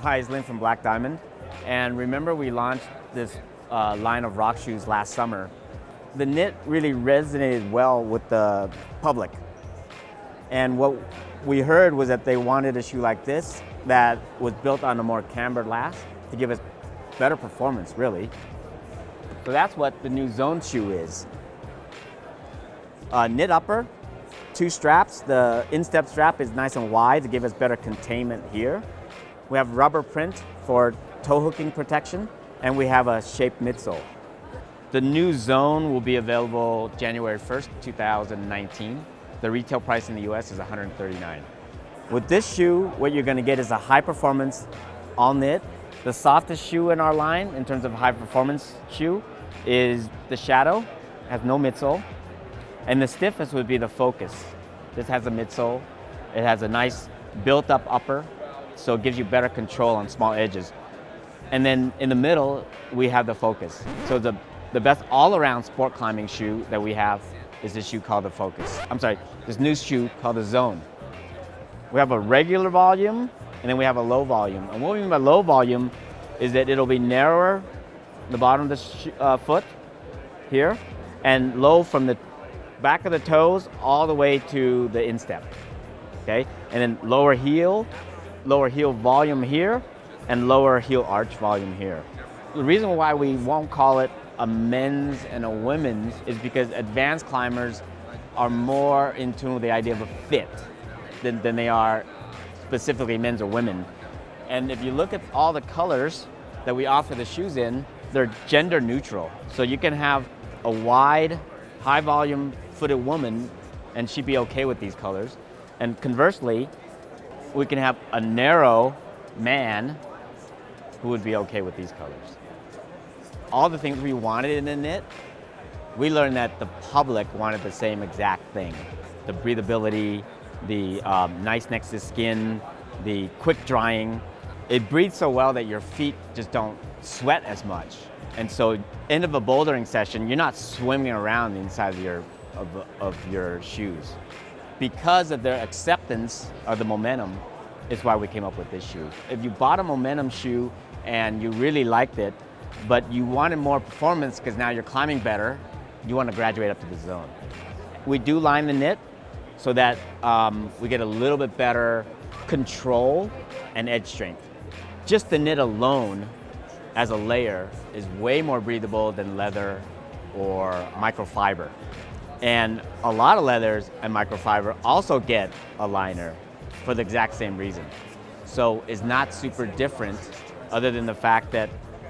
Hi, it's Lynn from Black Diamond. And remember we launched this line of rock shoes last summer. The knit really resonated well with the public. And what we heard was that they wanted a shoe like this that was built on a more cambered last to give us better performance, really. So that's what the new Zone shoe is. Knit upper, 2 straps. The instep strap is nice and wide to give us better containment here. We have rubber print for toe hooking protection, and we have a shaped midsole. The new Zone will be available January 1st, 2019. The retail price in the US is $139. With this shoe, what you're going to get is a high performance all knit. The softest shoe in our line in terms of high performance shoe is the Shadow, has no midsole. And the stiffest would be the Focus. This has a midsole. It has a nice built up upper, so it gives you better control on small edges. And then in the middle, we have the Focus. So the best all-around sport climbing shoe that we have is this shoe called the Focus. This new shoe called the Zone. We have a regular volume, and then we have a low volume. And what we mean by low volume is that it'll be narrower, the bottom of the foot here, and low from the back of the toes all the way to the instep, okay? And then lower heel volume here, and lower heel arch volume here. The reason why we won't call it a men's and a women's is because advanced climbers are more in tune with the idea of a fit than they are specifically men's or women. And if you look at all the colors that we offer the shoes in, they're gender neutral. So you can have a wide, high volume footed woman and she'd be okay with these colors. And conversely, we can have a narrow man who would be okay with these colors. All the things we wanted in the knit, we learned that the public wanted the same exact thing. The breathability, the nice next to skin, the quick drying. It breathes so well that your feet just don't sweat as much. And so end of a bouldering session, you're not swimming around the inside of your shoes. Because of their acceptance of the momentum is why we came up with this shoe. If you bought a momentum shoe and you really liked it, but you wanted more performance because now you're climbing better, you want to graduate up to the Zone. We do line the knit so that we get a little bit better control and edge strength. Just the knit alone as a layer is way more breathable than leather or microfiber. And a lot of leathers and microfiber also get a liner for the exact same reason. So it's not super different other than the fact that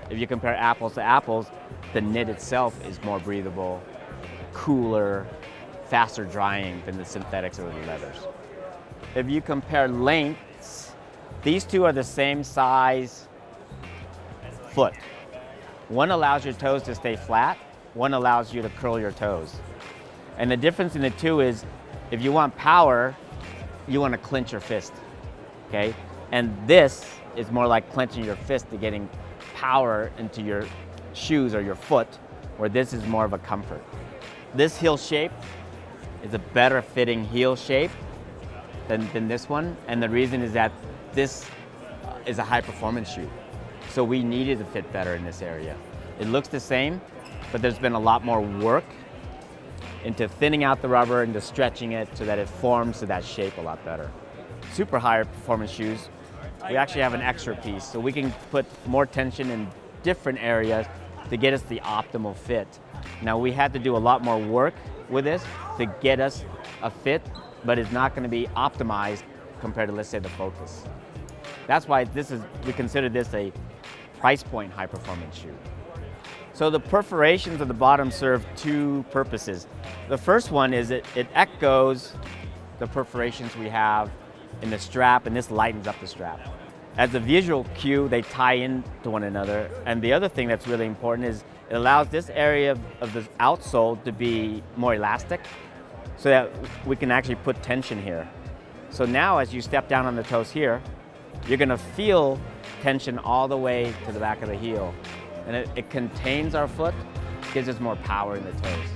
if you compare apples to apples, the knit itself is more breathable, cooler, faster drying than the synthetics or the leathers. If you compare lengths, these two are the same size foot. One allows your toes to stay flat, one allows you to curl your toes. And the difference in the two is if you want power, you want to clench your fist, okay? And this is more like clenching your fist to getting power into your shoes or your foot, where this is more of a comfort. This heel shape is a better fitting heel shape than this one, and the reason is that this is a high performance shoe. So we needed to fit better in this area. It looks the same, but there's been a lot more work into thinning out the rubber, into stretching it so that it forms to that shape a lot better. Super high performance shoes, we actually have an extra piece, so we can put more tension in different areas to get us the optimal fit. Now we had to do a lot more work with this to get us a fit, but it's not going to be optimized compared to, let's say, the Focus. That's why we consider this a price point high performance shoe. So the perforations at the bottom serve two purposes. The first one is it echoes the perforations we have in the strap, and this lightens up the strap. As a visual cue, they tie into one another. And the other thing that's really important is it allows this area of the outsole to be more elastic so that we can actually put tension here. So now as you step down on the toes here, you're gonna feel tension all the way to the back of the heel. And it contains our foot, gives us more power in the toes.